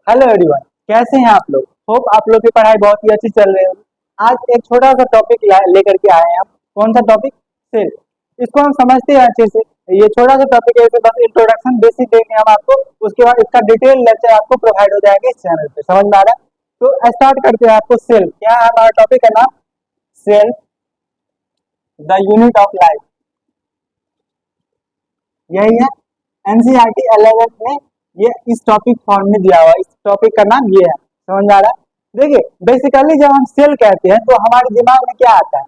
Hello everyone, कैसे हैं आप लोग। होप आप लोग की पढ़ाई बहुत ही अच्छी चल रही होगी। आज एक छोटा सा टॉपिक लेकर के आए हैं हम। कौन सा टॉपिक? सेल। इसको हम समझते हैं अच्छे से। ये छोटा सा टॉपिक है, इसे बस इंट्रोडक्शन बेसिक देंगे हम आपको। उसके बाद इसका डिटेल लेक्चर आपको प्रोवाइड हो जाएगा इस चैनल पे। समझ में आ रहा है? तो स्टार्ट करते हैं। आपको सेल क्या है, हमारा टॉपिक है नाम cell, the unit of life. यही है। एनसीईआरटी 11 में ये इस टॉपिक फॉर्म में दिया हुआ है। इस टॉपिक का नाम ये है। समझ में आ रहा है? देखिए, बेसिकली जब हम सेल कहते हैं तो हमारे दिमाग में क्या आता है?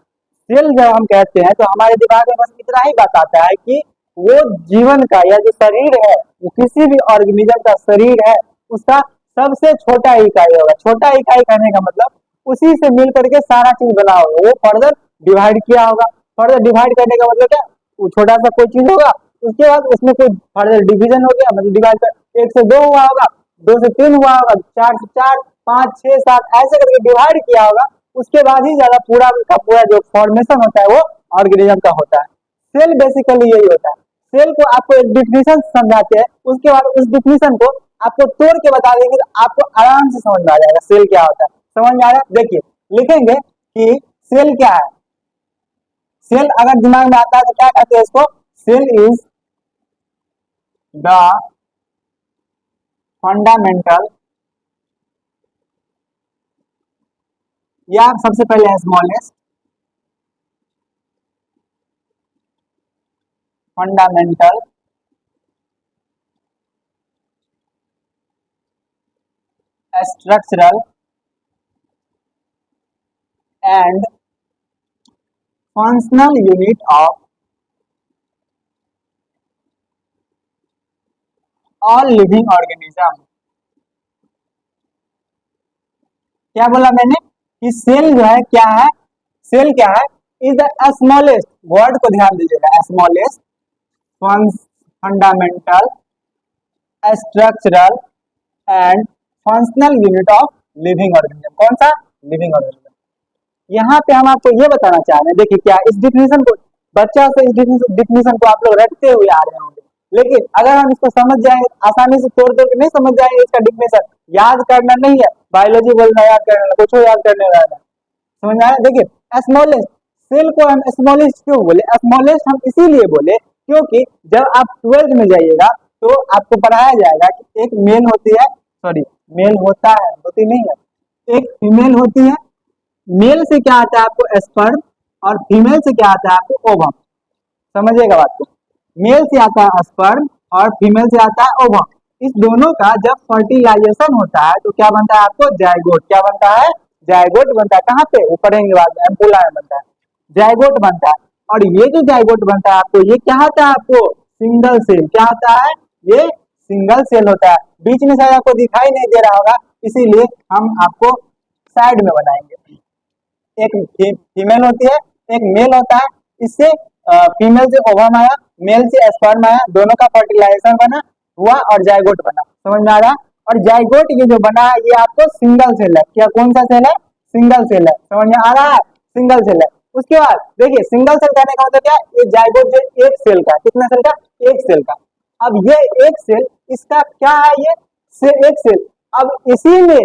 सेल जब हम कहते हैं तो हमारे दिमाग में बस इतना ही बात आता है कि वो जीवन का या जो शरीर है, वो किसी भी ऑर्गेनिज्म का शरीर है, उसका सबसे छोटा इकाई होगा। छोटा इकाई कहने का मतलब उसी से मिल करके सारा चीज बना होगा। वो फर्दर डिवाइड किया होगा। फर्दर डिवाइड करने का मतलब क्या? वो छोटा सा कोई चीज होगा, उसके बाद उसमें कोई फर्दर डिवीजन हो गया, मतलब डिवाइड कर 1 से 2 हुआ होगा, 2 से 3 हुआ होगा, 4 से 4, 5, 6, 7 ऐसे करके डिवाइड किया होगा। उसके बाद ही ज्यादा पूरा का पूरा जो फॉर्मेशन होता है वो ऑर्गेनिज्म का होता है। सेल बेसिकली यही होता है। सेल को आपको एक डिफिनीशन समझाते हैं, उसके बाद उस डिफिनीशन को आपको तोड़ के बता देंगे तो आपको आराम से समझ में आ जाएगा सेल क्या होता है। समझ में आ रहा है? देखिए, लिखेंगे कि सेल क्या है। सेल अगर दिमाग में आता है तो क्या कहते हैं इसको? सेल इज द फंडामेंटल, या सबसे पहले है smallest, fundamental structural and functional unit of all living organism. क्या बोला मैंने? कि सेल जो है क्या है? सेल क्या है? इज द स्मॉलेस्ट, वर्ड को ध्यान दीजिएगा, smallest fundamental structural and functional unit of living organism. कौन सा? Living organism. यहाँ पे हम आपको ये बताना चाह रहे हैं, देखिए क्या इस डिफिनेशन को बच्चा से इस डिफिनेशन को आप लोग रटते हुए आ रहे होंगे, लेकिन अगर हम इसको समझ जाएंगे आसानी से तोड़ तोड़ के नहीं समझ जाएंगे। इसका डिफिनेशन याद करना नहीं है, बायोलॉजी बोलना याद करना, कुछ याद करने वाला। समझ में आया? देखिए, स्मॉलेस्ट सेल को हम स्मॉलेस्ट क्यों बोले? स्मॉलेस्ट हम इसीलिए बोले क्योंकि जब आप 12th में जाइएगा तो आपको पढ़ाया जाएगा कि एक मेल होती है, सॉरी मेल होता है, होती नहीं है, एक फीमेल होती है। मेल से क्या आता है आपको? स्पर्म, और फीमेल से क्या आता है आपको? ओवम। समझिएगा बात को। मेल से आता है स्पर्म और फीमेल से आता है ओवम। इस दोनों का जब फर्टिलाइजेशन होता है तो क्या बनता है आपको? जायगोट। क्या बनता है? जायगोट बनता है। कहाँ पे? वो पढ़ेंगे बाद में, एम्पुला में बनता है, जायगोट बनता है। और ये जो जायगोट बनता है आपको, ये क्या होता है आपको? Single cell. क्या होता है? ये सिंगल सेल होता है। बीच में शायद आपको दिखाई नहीं दे रहा होगा, इसीलिए हम आपको साइड में बनाएंगे। एक फीमेल होती है, एक मेल होता है। इससे फीमेल से ओवम आया, मेल से स्पर्म आया, दोनों का फर्टिलाइजेशन बना हुआ और जायगोट बना। समझ में आ रहा? और जायगोट ये जो बना है ये आपको सिंगल सेल है। क्या कौन सा सेल है? सिंगल सेल है। समझ में आ रहा है? सिंगल सेल है। उसके बाद देखिए, सिंगल सेल कहने का मतलब क्या? ये जायगोट जो एक सेल का, कितना सेल का? एक सेल का। अब ये एक सेल, इसका क्या है? ये एक सेल। अब इसी में,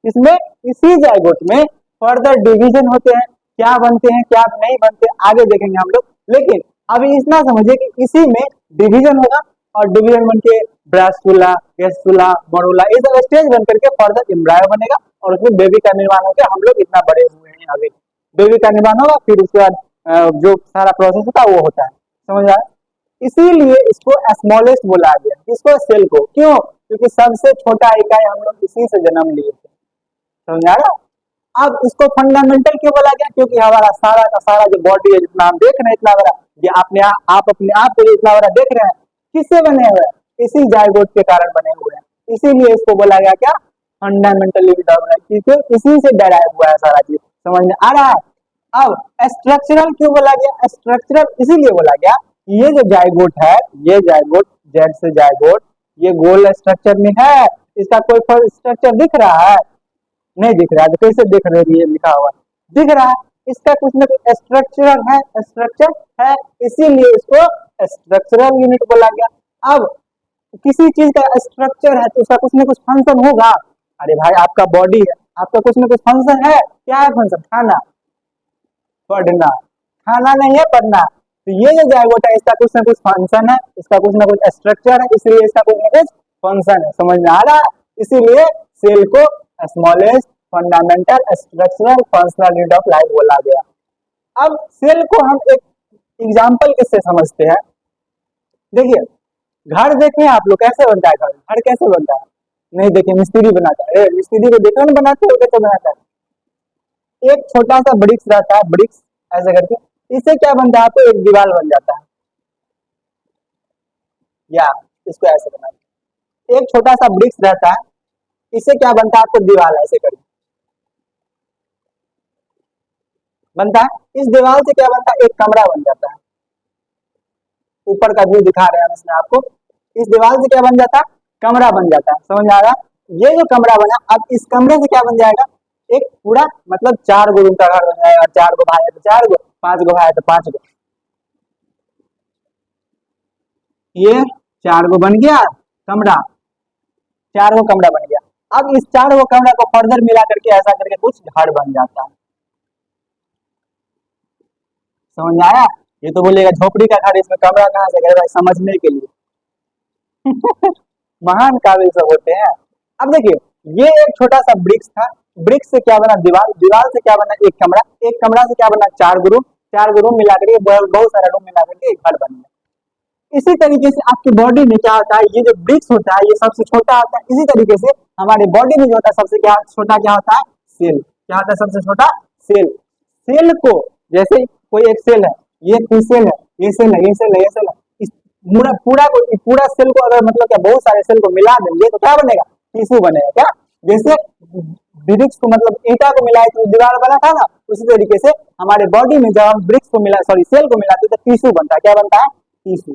इसमें, इसी जायगोट में फर्दर डिवीजन होते हैं। क्या बनते हैं, क्या नहीं बनते, आगे देखेंगे हम लोग। लेकिन अभी इतना समझिए कि इसी में डिवीजन होगा और डिवीजन बन के ब्रासुला, गैसुला, मरुला, ये सब स्टेज बन करके फर्दर एम्ब्रायो बनेगा और उसमें बेबी का निर्माण होकर हम लोग इतना बड़े हुए हैं। अभी बेबी का निर्माण होगा, फिर उसके बाद जो सारा प्रोसेस होता है वो होता है। समझ आया? इसीलिए इसको स्मॉलेस्ट बोला गया, इसको सेल को। क्यों? क्योंकि सबसे छोटा इकाई हम लोग इसी से जन्म लिए थे। समझ आ रहा? अब इसको फंडामेंटल क्यों बोला गया? क्योंकि हमारा सारा का सारा जो बॉडी है, जितना हम देख रहे हैं इतना बड़ा, ये आप अपने आप को इतना बड़ा देख रहे हैं, किससे बने हुए हैं? इसी जायगोट के कारण बने हुए हैं। इसीलिए इसको बोला गया क्या? Fundamental unit of life. क्योंकि इसी से डराइव हुआ है सारा चीज। समझ में आ रहा है? अब स्ट्रक्चरल क्यों बोला गया? स्ट्रक्चरल इसीलिए बोला गया, ये जो जायगोट है, ये जायगोट, जेड से जायगोट, ये गोल स्ट्रक्चर में है। इसका कोई स्ट्रक्चर दिख रहा है? नहीं दिख रहा है। तो कैसे दिख रही है? लिखा हुआ दिख रहा है। इसका कुछ ना कुछ स्ट्रक्चर है, स्ट्रक्चर है, इसीलिए इसको स्ट्रक्चरल यूनिट बोला गया। अब किसी चीज का स्ट्रक्चर है तो उसका कुछ ना कुछ फंक्शन होगा। अरे भाई आपका बॉडी है, आपका कुछ ना कुछ फंक्शन है, क्या है फंक्शन? खाना, पढ़ना। खाना नहीं है, पढ़ना। तो ये जो जाइगोट है इसका कुछ ना कुछ फंक्शन है, इसका कुछ ना कुछ स्ट्रक्चर है, इसलिए इसका कुछ ना कुछ फंक्शन है। समझ में आ रहा है? इसीलिए सेल को smallest fundamental structural functional unit of life बोला गया। अब सेल को हम एक एग्जाम्पल किससे समझते हैं? देखिए, घर देखे आप लोग कैसे बनता है? घर घर कैसे बनता है? नहीं देखे, मिस्त्री बनाता है। मिस्त्री को देखो ना, बनाते हो कैसे बनाता है? एक छोटा सा ब्रिक्स रहता है, ब्रिक्स ऐसे करके, इससे क्या बनता है? आपको एक दीवार बन जाता है, या इसको ऐसे बनाते, एक छोटा सा ब्रिक्स रहता है, इससे क्या बनता है? आपको दीवार ऐसे करके बनता है। इस दीवार से क्या बनता है? एक कमरा बन जाता है। ऊपर का व्यू दिखा रहे हैं इसमें आपको। इस दीवार से क्या बन जाता है? कमरा बन जाता है। समझ आ रहा है? ये जो कमरा बना, अब इस कमरे से क्या बन जाएगा? एक पूरा, मतलब 4 गो रूम का घर बन जाएगा। 4 गो भाई है तो 4 गो, 5 गो भाई है तो 5 गो, ये 4 गो बन गया कमरा, 4 गो कमरा बन गया। अब इस 4 गो कमरा को फर्दर मिला करके ऐसा करके कुछ घर बन जाता है। समझ में आया? ये तो बोलेगा झोपड़ी का घर, इसमें कमरा कहाँ से? भाई समझने के लिए महान काबिल सब होते हैं। अब देखिए, ये एक छोटा सा ब्रिक्स था, ब्रिक्स से क्या बना? दीवार, दीवार से क्या बना? एक कमरा, एक कमरा से क्या बना? 4 रूम, 4 रूम मिला करके बहुत सारा रूम मिला करके एक घर बन गया। इसी तरीके से आपकी बॉडी में क्या होता है? ये जो ब्रिक्स होता है ये सबसे छोटा होता है। इसी तरीके से हमारे बॉडी में जो होता है सबसे क्या छोटा क्या होता है? सेल। क्या होता है सबसे छोटा? सेल। सेल को, जैसे कोई एक सेल है, ये सेल है, ये सेल है, ये सेल है, ये सेल है, इस पूरा पूरा को, पूरा सेल को अगर मतलब क्या बहुत सारे सेल को मिला देंगे तो क्या बनेगा? टिश्यू बनेगा। क्या? जैसे ब्रिक्स को, मतलब ईटा को मिलाए तो दीवार बना था ना, उसी तरीके से हमारे बॉडी में जब हम ब्रिक्स को मिला, सॉरी सेल को मिलाते तो टिश्यू बनता है। क्या बनता है? टिश्यू।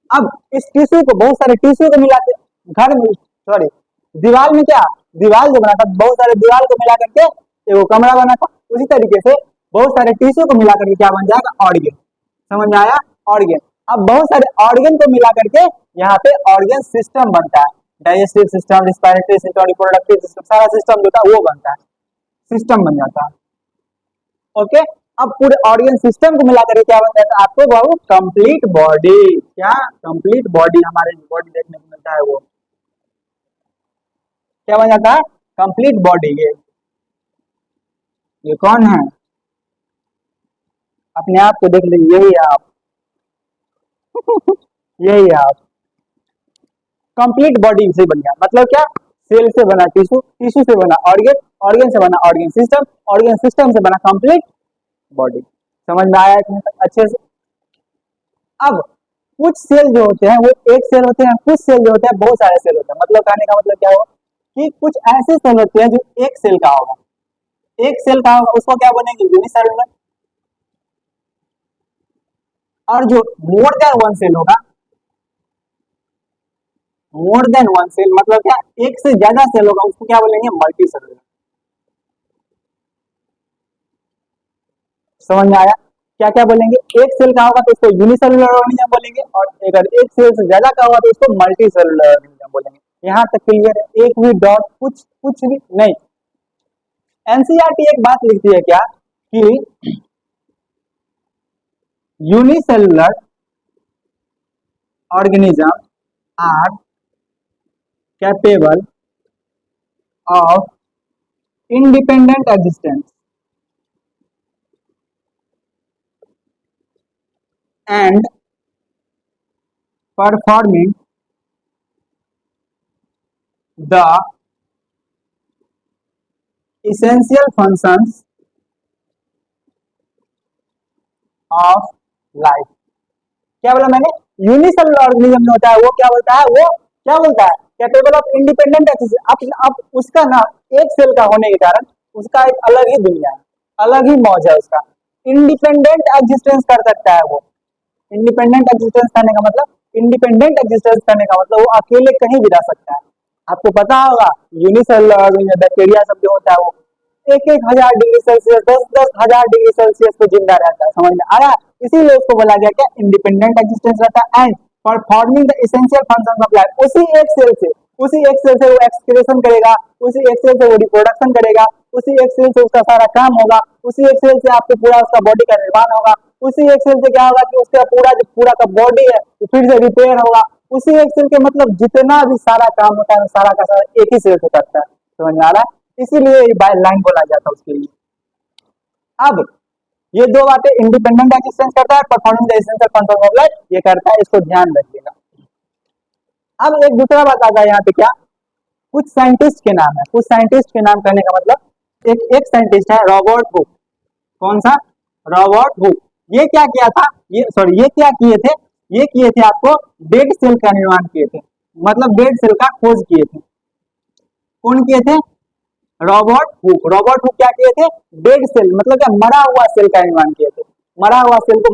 अब इस टिश्यू को, बहुत सारे टिश्यू को मिलाते घर में, सॉरी दीवार में, क्या दीवार जो बना था, बहुत सारे दीवार को मिला करके एक कमरा बना था। उसी तरीके से बहुत सारे टिश्यू को मिला करके क्या बन जाएगा? ऑर्गन। समझ में आया? ऑर्गन। अब बहुत सारे ऑर्गन को मिला करके यहाँ पे ऑर्गन सिस्टम बनता है। Digestive system, respiratory system, reproductive system, सारा सिस्टम जो था वो बनता है, सिस्टम बन जाता है। ओके, अब पूरे ऑर्गन सिस्टम को मिला करके क्या बन जाता है? आपको बाबू कंप्लीट बॉडी। क्या? कंप्लीट बॉडी हमारे बॉडी देखने को मिलता है, वो क्या बन जाता है? Complete body. ये कौन है? अपने आप को देख लीजिए, यही है आप यही है आप। कंप्लीट बॉडी से बन गया, मतलब क्या? सेल से बना टिश्यू, टिश्यू से बना ऑर्गन, ऑर्गन से बना ऑर्गन सिस्टम, ऑर्गन सिस्टम से बना कंप्लीट बॉडी। समझ में आया इतने तक अच्छे से? अब कुछ सेल जो होते हैं वो एक सेल होते हैं, कुछ सेल जो होते हैं बहुत सारे सेल होते हैं। मतलब कहने का मतलब क्या हुआ कि कुछ ऐसे सेल होते हैं जो एक सेल का होगा, एक सेल का होगा, उसको क्या बनेंगे? यूनिसेलुलर। और जो मोर देन वन सेल होगा, मोर देन वन सेल मतलब क्या? एक से ज्यादा सेल होगा, उसको क्या बोलेंगे? Multi cellular. समझ में आया? क्या क्या बोलेंगे? एक सेल का होगा तो उसको यूनिसेलुलर ऑर्गेनिज्म बोलेंगे, और अगर एक सेल से ज्यादा का होगा तो उसको मल्टी सेलुलर ऑर्गेनिज्म बोलेंगे। यहाँ तक क्लियर है? एक भी डॉट, कुछ भी नहीं। एनसीईआरटी एक बात लिखती है क्या कि unicellular organism are capable of independent existence and performing the essential functions of life। क्या बोला मैंने? यूनिसेलुलर ऑर्गेनिज्म में होता है वो क्या बोलता है? वो क्या बोलता है? Capable of independent existence. अब उसका ना एक सेल का होने के कारण उसका एक अलग ही दुनिया है, अलग ही मौज है उसका। इंडिपेंडेंट एग्जिस्टेंस कर सकता है वो। इंडिपेंडेंट एग्जिस्टेंस करने का मतलब, इंडिपेंडेंट एग्जिस्टेंस करने का मतलब वो अकेले कहीं भी रह सकता है। आपको पता होगा यूनिसेलुलर ऑर्गेनिज्म, बैक्टीरिया सब जो होता है वो 1,000 डिग्री सेल्सियस, 10,000 डिग्री सेल्सियस पे जिंदा रहता है। समझ में आ रहा है? इसीलिए उसको बोला गया क्या? इंडिपेंडेंट एग्जिस्टेंस रहता है and performing the essential functions of life. उसी एक सेल से उसी एक सेल से वो एक्सक्रीशन करेगा, उसी एक सेल से वो रिप्रोडक्शन करेगा, उसी एक सेल से उसका सारा काम होगा, उसी एक सेल से आपको पूरा उसका बॉडी का निर्माण होगा, उसी एक सेल से क्या होगा कि उसका पूरा जो पूरा का बॉडी है वो फिर से रिपेयर होगा। उसी एक सेल के मतलब जितना भी सारा काम होता है सारा का सारा एक ही सेल से करता है। समझ में आ रहा है? इसीलिए बाय लाइन बोला जाता है उसके लिए। अब ये दो बातें, इंडिपेंडेंट एक्सिस्टेंस करता है, performing the essential function of life ये करता है, इसको ध्यान रखिएगा। अब एक दूसरा बात आता है यहाँ पे, क्या कुछ साइंटिस्ट के नाम है, कुछ साइंटिस्ट के नाम करने का मतलब एक साइंटिस्ट है रॉबर्ट हुक। कौन सा? Robert Hooke. ये क्या किया था, ये क्या किए थे, ये किए थे आपको डेड सेल का निर्माण किए थे, मतलब डेड सेल का खोज किए थे। कौन किए थे? Robert Hooke. रॉबर्ट हुक क्या किए थे? डेड सेल मतलब क्या, मरा हुआ सेल का निर्माण किए थे। मरा हुआ सेल को